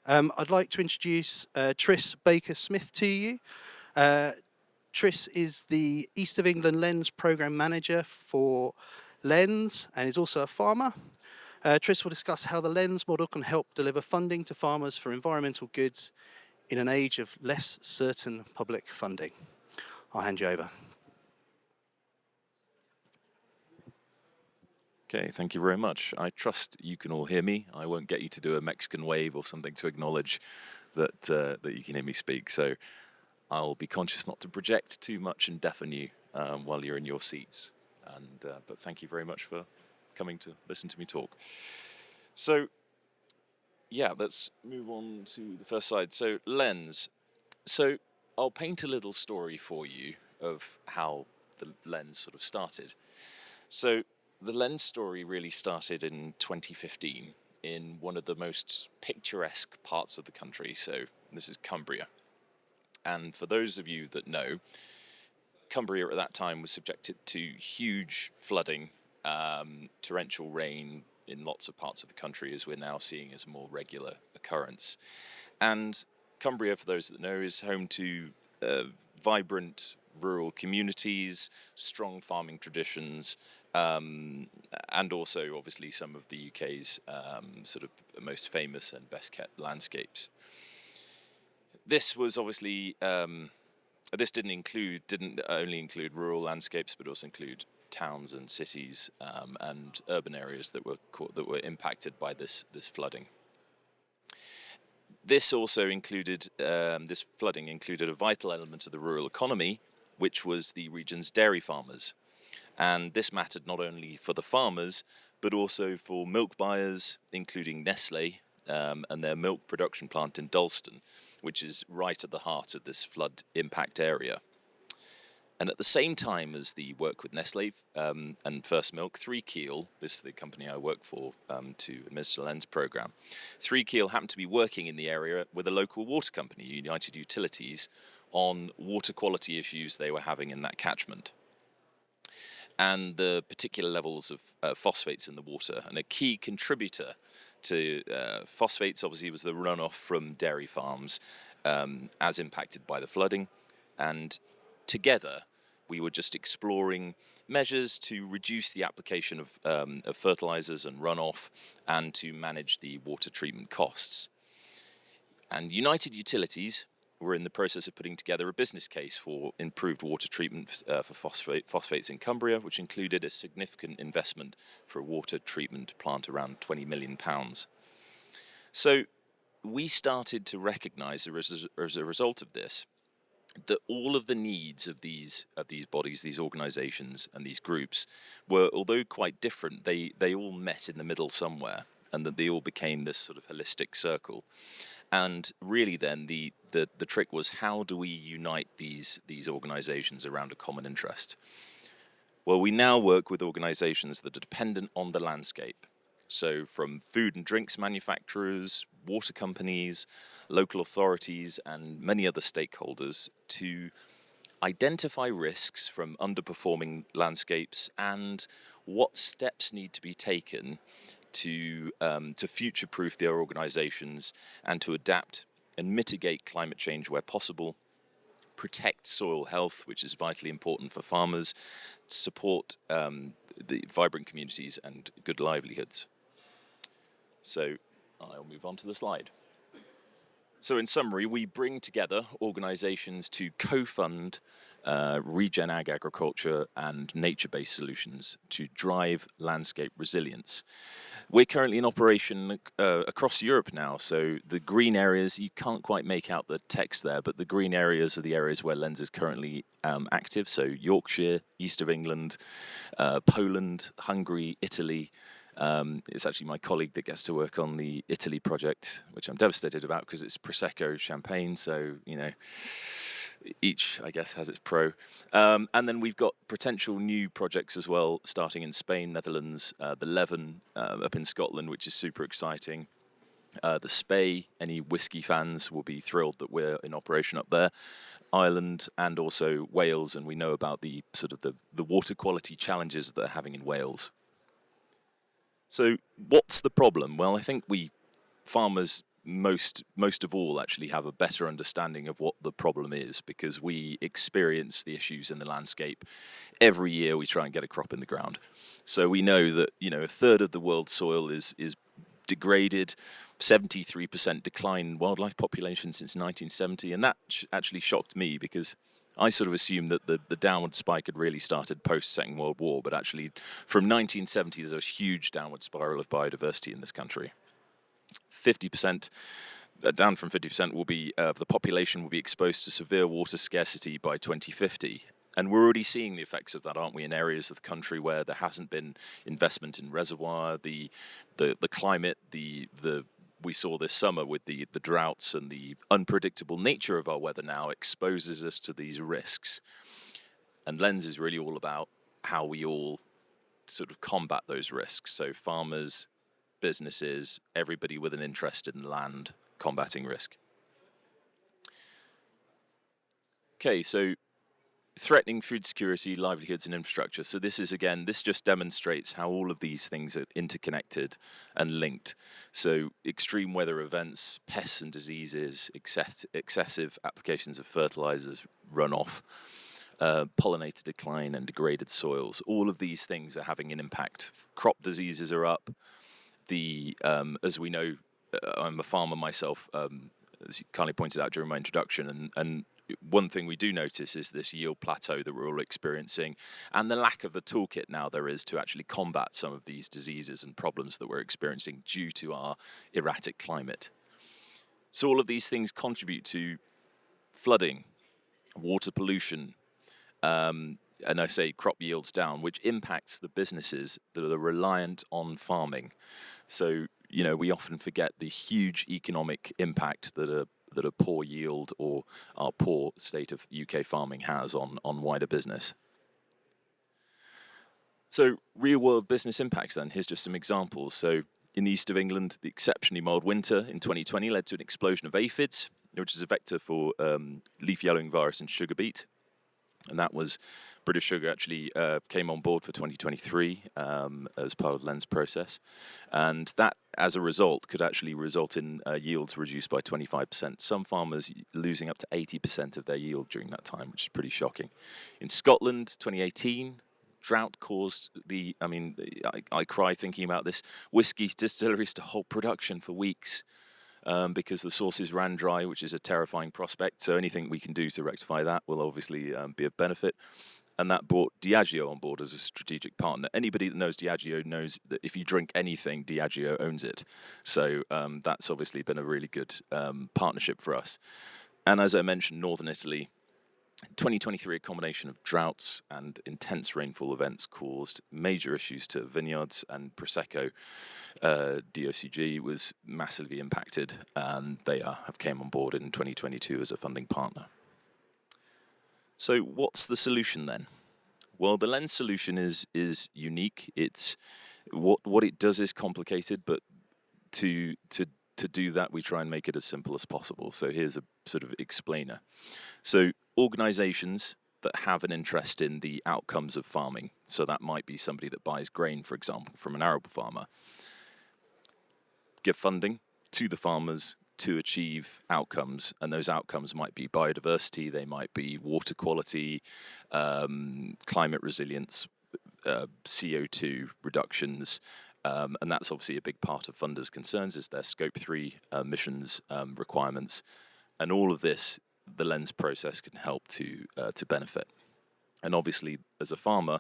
I'd like to introduce Tris-Baker Smith to you. Uh, Tris is the East of England Lens Programme Manager for Lens and is also a farmer. Tris will discuss how the Lens model can help deliver funding to farmers for environmental goods in an age of less certain public funding. I'll hand you over. Okay, thank you very much. I trust you can all hear me. I won't get you to do a Mexican wave or something to acknowledge that that you can hear me speak. So I'll be conscious not to project too much and deafen you while you're in your seats. But thank you very much for coming to listen to me talk. So yeah, let's move on to the first slide. So Lens. So I'll paint a little story for you of how the Lens sort of started. So the Lens story really started in 2015 in one of the most picturesque parts of the country. So this is Cumbria. And for those of you that know, Cumbria at that time was subjected to huge flooding, torrential rain in lots of parts of the country, as we're now seeing as a more regular occurrence. And Cumbria, for those that know, is home to vibrant rural communities, strong farming traditions, and also obviously some of the UK's sort of most famous and best kept landscapes. This was obviously this didn't only include rural landscapes, but also include towns and cities and urban areas that were impacted by this flooding. This also included this flooding included a vital element of the rural economy, which was the region's dairy farmers. And this mattered not only for the farmers, but also for milk buyers, including Nestlé and their milk production plant in Dalston, which is right at the heart of this flood impact area. And at the same time as the work with Nestlé and First Milk, 3Keel, this is the company I work for to administer the Lens programme, 3Keel happened to be working in the area with a local water company, United Utilities, on water quality issues they were having in that catchment. And the particular levels of phosphates in the water. And a key contributor to phosphates, obviously, was the runoff from dairy farms as impacted by the flooding. And together, we were just exploring measures to reduce the application of fertilizers and runoff and to manage the water treatment costs. And United Utilities were in the process of putting together a business case for improved water treatment for phosphates in Cumbria, which included a significant investment for a water treatment plant around £20 million. So we started to recognise as a result of this that all of the needs of these bodies, these organisations and these groups were, although quite different, they all met in the middle somewhere, and that they all became this sort of holistic circle. And really then the trick was, how do we unite these organisations around a common interest? Well, we now work with organisations that are dependent on the landscape. So from food and drinks manufacturers, water companies, local authorities and many other stakeholders to identify risks from underperforming landscapes and what steps need to be taken to future-proof their organisations and to adapt and mitigate climate change where possible, protect soil health, which is vitally important for farmers, support the vibrant communities and good livelihoods. So I'll move on to the slide. So in summary, we bring together organisations to co-fund regen ag agriculture and nature-based solutions to drive landscape resilience. We're currently in operation across Europe now, so the green areas, you can't quite make out the text there, but the green areas are the areas where Lens is currently active, so Yorkshire, east of England, Poland, Hungary, Italy. It's actually my colleague that gets to work on the Italy project, which I'm devastated about because it's Prosecco champagne, so, you know, each, I guess, has its pro. And then we've got potential new projects as well, starting in Spain, Netherlands, the Leven up in Scotland, which is super exciting. The Spey, any whiskey fans will be thrilled that we're in operation up there. Ireland and also Wales, and we know about the sort of the water quality challenges that they're having in Wales. So what's the problem? Well, I think farmers most of all actually have a better understanding of what the problem is, because we experience the issues in the landscape every year. We try and get a crop in the ground, so we know that a third of the world's soil is degraded, 73% decline in wildlife population since 1970, and that actually shocked me, because I sort of assumed that the downward spike had really started post-Second World War, but actually from 1970 there's a huge downward spiral of biodiversity in this country. 50%, down from 50%, will be the population will be exposed to severe water scarcity by 2050. And we're already seeing the effects of that, aren't we, in areas of the country where there hasn't been investment in reservoir, the climate, we saw this summer with the droughts, and the unpredictable nature of our weather now exposes us to these risks. And Lens is really all about how we all sort of combat those risks. So farmers, businesses, everybody with an interest in land, combating risk. Okay, so threatening food security, livelihoods and infrastructure. So this just demonstrates how all of these things are interconnected and linked. So extreme weather events, pests and diseases, excessive applications of fertilizers, runoff, pollinator decline and degraded soils. All of these things are having an impact. Crop diseases are up. As we know, I'm a farmer myself, as you kindly pointed out during my introduction, and one thing we do notice is this yield plateau that we're all experiencing, and the lack of the toolkit now there is to actually combat some of these diseases and problems that we're experiencing due to our erratic climate. So all of these things contribute to flooding, water pollution, and I say crop yields down, which impacts the businesses that are reliant on farming. So, we often forget the huge economic impact that a poor yield or our poor state of UK farming has on wider business. So real-world business impacts then. Here's just some examples. So in the east of England, the exceptionally mild winter in 2020 led to an explosion of aphids, which is a vector for leaf yellowing virus in sugar beet. And that was British Sugar actually came on board for 2023 as part of the Lens process. And that, as a result, could actually result in yields reduced by 25%. Some farmers losing up to 80% of their yield during that time, which is pretty shocking. In Scotland, 2018, drought caused I cry thinking about this, whiskey distilleries to halt production for weeks. Because the sources ran dry, which is a terrifying prospect. So anything we can do to rectify that will obviously be of benefit. And that brought Diageo on board as a strategic partner. Anybody that knows Diageo knows that if you drink anything, Diageo owns it. So that's obviously been a really good partnership for us. And as I mentioned, Northern Italy, 2023, a combination of droughts and intense rainfall events caused major issues to vineyards, and Prosecco DOCG was massively impacted, and they have came on board in 2022 as a funding partner. So what's the solution then? Well, the Lens solution is unique. It's what it does is complicated, but to do that, we try and make it as simple as possible. So here's a sort of explainer. So organizations that have an interest in the outcomes of farming, so that might be somebody that buys grain, for example, from an arable farmer, give funding to the farmers to achieve outcomes, and those outcomes might be biodiversity, they might be water quality, climate resilience, CO2 reductions, and that's obviously a big part of funders' concerns, is their Scope 3 emissions requirements, and all of this, the Lens process can help to benefit. And obviously, as a farmer,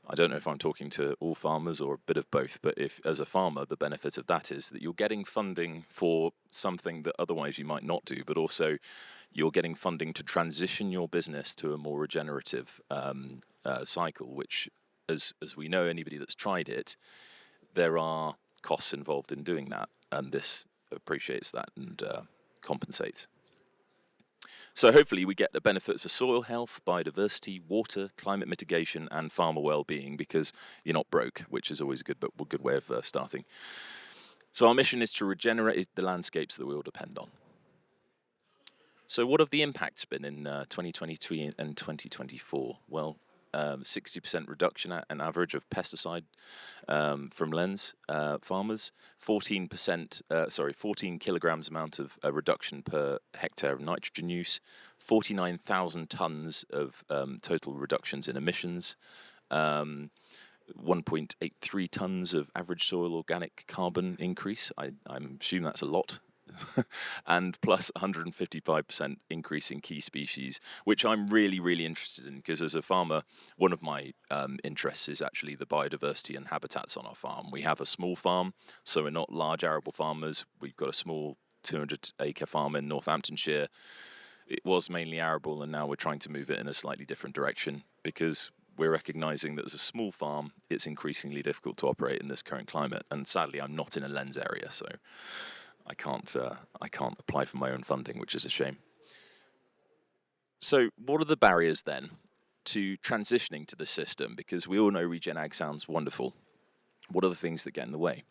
I don't know if I'm talking to all farmers or a bit of both, but if as a farmer, the benefit of that is that you're getting funding for something that otherwise you might not do, but also you're getting funding to transition your business to a more regenerative cycle, which, as we know, anybody that's tried it, there are costs involved in doing that, and this appreciates that and compensates. So hopefully we get the benefits for soil health, biodiversity, water, climate mitigation, and farmer well-being, because you're not broke, which is always a good way of starting. So our mission is to regenerate the landscapes that we all depend on. So what have the impacts been in 2023 and 2024? Well, 60% reduction an average of pesticide from lens farmers, 14 kilograms amount of reduction per hectare of nitrogen use, 49,000 tons of total reductions in emissions, 1.83 tons of average soil organic carbon increase. I assume that's a lot. And plus 155% increase in key species, which I'm really, really interested in, because as a farmer, one of my interests is actually the biodiversity and habitats on our farm. We have a small farm, so we're not large arable farmers. We've got a small 200-acre farm in Northamptonshire. It was mainly arable, and now we're trying to move it in a slightly different direction, because we're recognising that as a small farm, it's increasingly difficult to operate in this current climate. And sadly, I'm not in a lens area, so I can't apply for my own funding, which is a shame. So what are the barriers then to transitioning to the system? Because we all know Regen Ag sounds wonderful. What are the things that get in the way?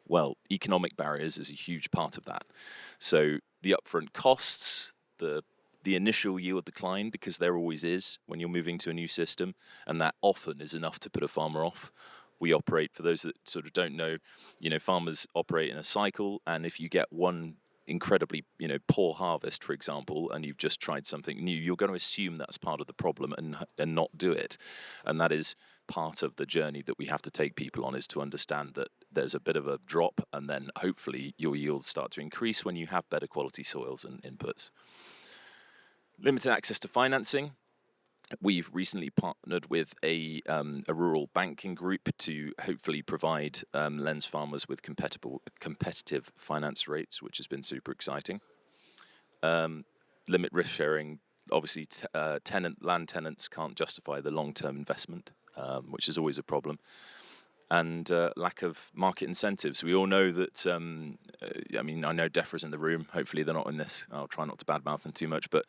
Well, economic barriers is a huge part of that. So the upfront costs, the initial yield decline, because there always is when you're moving to a new system, and that often is enough to put a farmer off. We operate, for those that sort of don't know, farmers operate in a cycle, and if you get one incredibly, poor harvest, for example, and you've just tried something new, you're going to assume that's part of the problem and not do it. And that is part of the journey that we have to take people on, is to understand that there's a bit of a drop, and then hopefully your yields start to increase when you have better quality soils and inputs. Limited access to financing. We've recently partnered with a rural banking group to hopefully provide lens farmers with competitive finance rates, which has been super exciting. Limit risk sharing. Obviously, land tenants can't justify the long-term investment, which is always a problem. And lack of market incentives. We all know that, I know DEFRA's in the room. Hopefully they're not in this. I'll try not to badmouth them too much, but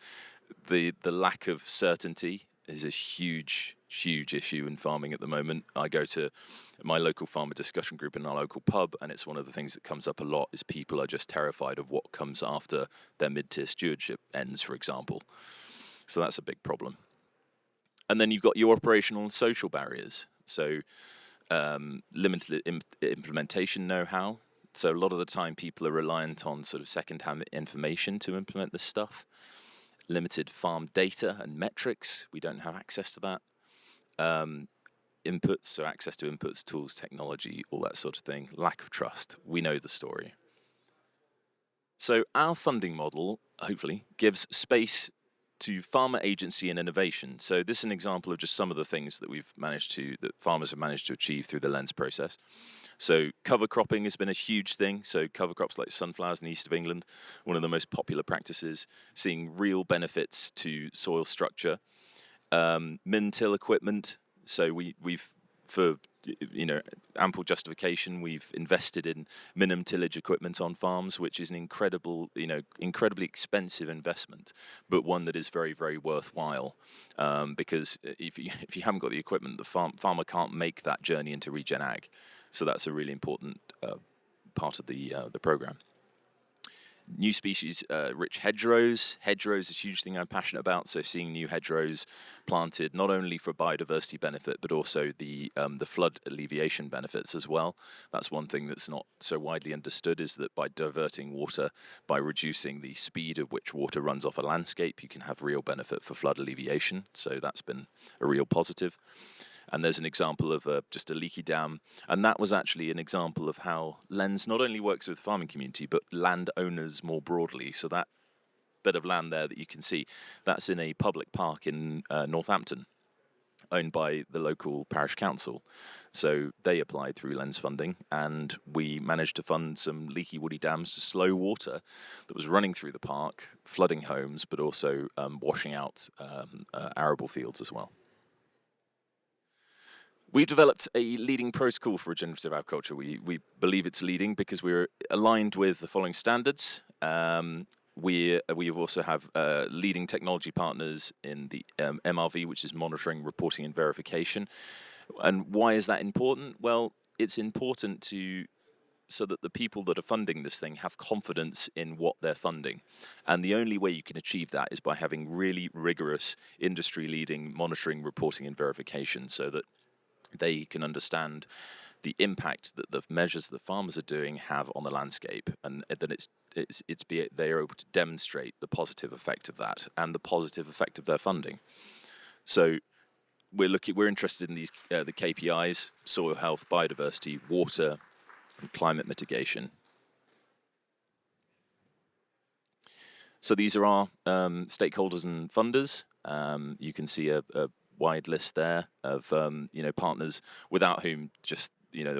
the lack of certainty is a huge issue in farming at the moment. I go to my local farmer discussion group in our local pub, and it's one of the things that comes up a lot, is people are just terrified of what comes after their mid-tier stewardship ends, for example. So that's a big problem. And then you've got your operational and social barriers. So limited implementation know-how. So a lot of the time people are reliant on sort of second-hand information to implement this stuff. Limited farm data and metrics. We don't have access to that. Inputs, so access to inputs, tools, technology, all that sort of thing. Lack of trust. We know the story. So our funding model, hopefully, gives space to farmer agency and innovation. So this is an example of just some of the things that that farmers have managed to achieve through the lens process. So cover cropping has been a huge thing. So cover crops like sunflowers in the east of England, one of the most popular practices, seeing real benefits to soil structure. Min-till equipment. So we've for ample justification, we've invested in minimum tillage equipment on farms, which is an incredibly expensive investment, but one that is very, very worthwhile, because if you haven't got the equipment, the farmer can't make that journey into Regen Ag. So that's a really important part of the program. New species, rich hedgerows. Hedgerows is a huge thing I'm passionate about. So seeing new hedgerows planted, not only for biodiversity benefit, but also the flood alleviation benefits as well. That's one thing that's not so widely understood, is that by diverting water, by reducing the speed at which water runs off a landscape, you can have real benefit for flood alleviation. So that's been a real positive. And there's an example of just a leaky dam. And that was actually an example of how Lens not only works with the farming community, but landowners more broadly. So that bit of land there that you can see, that's in a public park in Northampton, owned by the local parish council. So they applied through Lens funding, and we managed to fund some leaky woody dams to slow water that was running through the park, flooding homes, but also washing out arable fields as well. We've developed a leading protocol for regenerative agriculture. We believe it's leading because we're aligned with the following standards. We also have leading technology partners in the MRV, which is monitoring, reporting, and verification. And why is that important? Well, it's important to so that the people that are funding this thing have confidence in what they're funding. And the only way you can achieve that is by having really rigorous industry-leading monitoring, reporting, and verification, so that they can understand the impact that the measures the farmers are doing have on the landscape, and that they are able to demonstrate the positive effect of that and the positive effect of their funding. So we're interested in these the KPIs: soil health, biodiversity, water, and climate mitigation. So these are our stakeholders and funders. You can see a wide list there of partners without whom just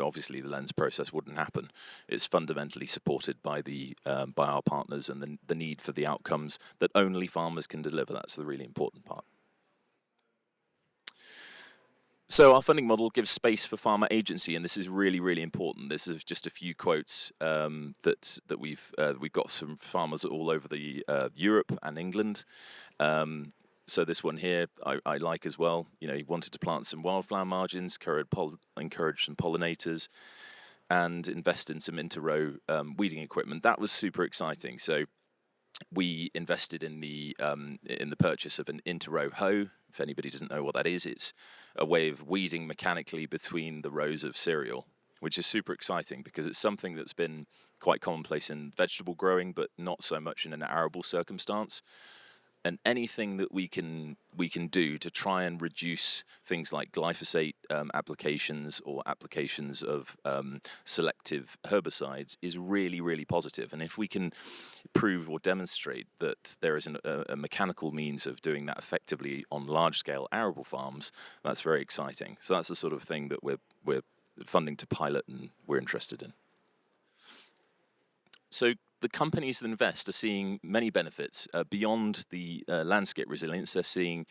obviously the lens process wouldn't happen. It's fundamentally supported by by our partners and the need for the outcomes that only farmers can deliver. That's the really important part. So our funding model gives space for farmer agency, and this is really, really important. This is just a few quotes that we've got from farmers all over the Europe and England. So this one here I like as well. He wanted to plant some wildflower margins, encourage some pollinators, and invest in some inter-row weeding equipment. That was super exciting. So we invested in the purchase of an inter-row hoe. If anybody doesn't know what that is, it's a way of weeding mechanically between the rows of cereal, which is super exciting because it's something that's been quite commonplace in vegetable growing, but not so much in an arable circumstance. And anything that we can do to try and reduce things like glyphosate applications or applications of selective herbicides is really, really positive. And if we can prove or demonstrate that there is a mechanical means of doing that effectively on large-scale arable farms, that's very exciting. So that's the sort of thing that we're funding to pilot and we're interested in. So the companies that invest are seeing many benefits beyond the landscape resilience. They're seeing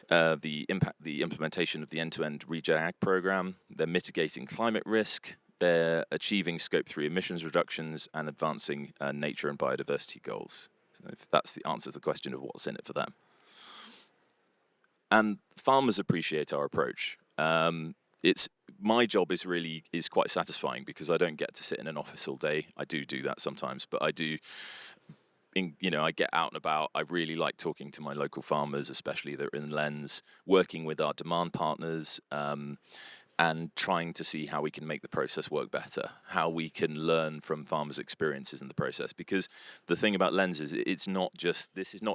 the implementation of the end-to-end Regen Ag program. They're mitigating climate risk. They're achieving Scope 3 emissions reductions and advancing nature and biodiversity goals. So if that's the answer to the question of what's in it for them. And farmers appreciate our approach. My job is quite satisfying because I don't get to sit in an office all day. I do that sometimes, but I get out and about. I really like talking to my local farmers, especially that are in Lens, working with our demand partners, and trying to see how we can make the process work better, how we can learn from farmers' experiences in the process. Because the thing about Lens is this is not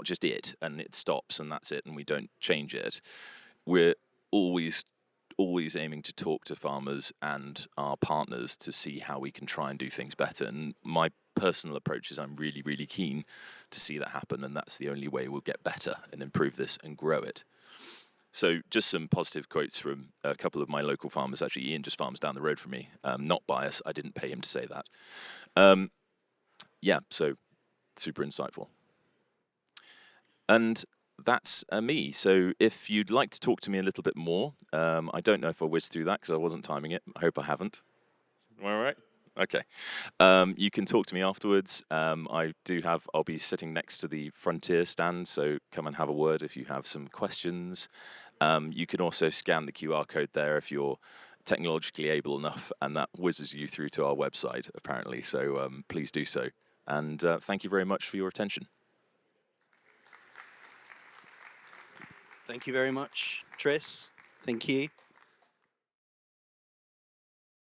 just it, and it stops and that's it, and we don't change it. We're always aiming to talk to farmers and our partners to see how we can try and do things better. And my personal approach is I'm really, really keen to see that happen, and that's the only way we'll get better and improve this and grow it. So just some positive quotes from a couple of my local farmers. Actually, Ian just farms down the road from me. Not biased. I didn't pay him to say that. So super insightful. And that's me. So if you'd like to talk to me a little bit more, I don't know if I whizzed through that because I wasn't timing it. I hope I haven't. Am I all right? Okay. You can talk to me afterwards. I'll be sitting next to the Frontier stand, so come and have a word if you have some questions. You can also scan the QR code there if you're technologically able enough, and that whizzes you through to our website, apparently. So please do so. And thank you very much for your attention. Thank you very much, Tris. Thank you.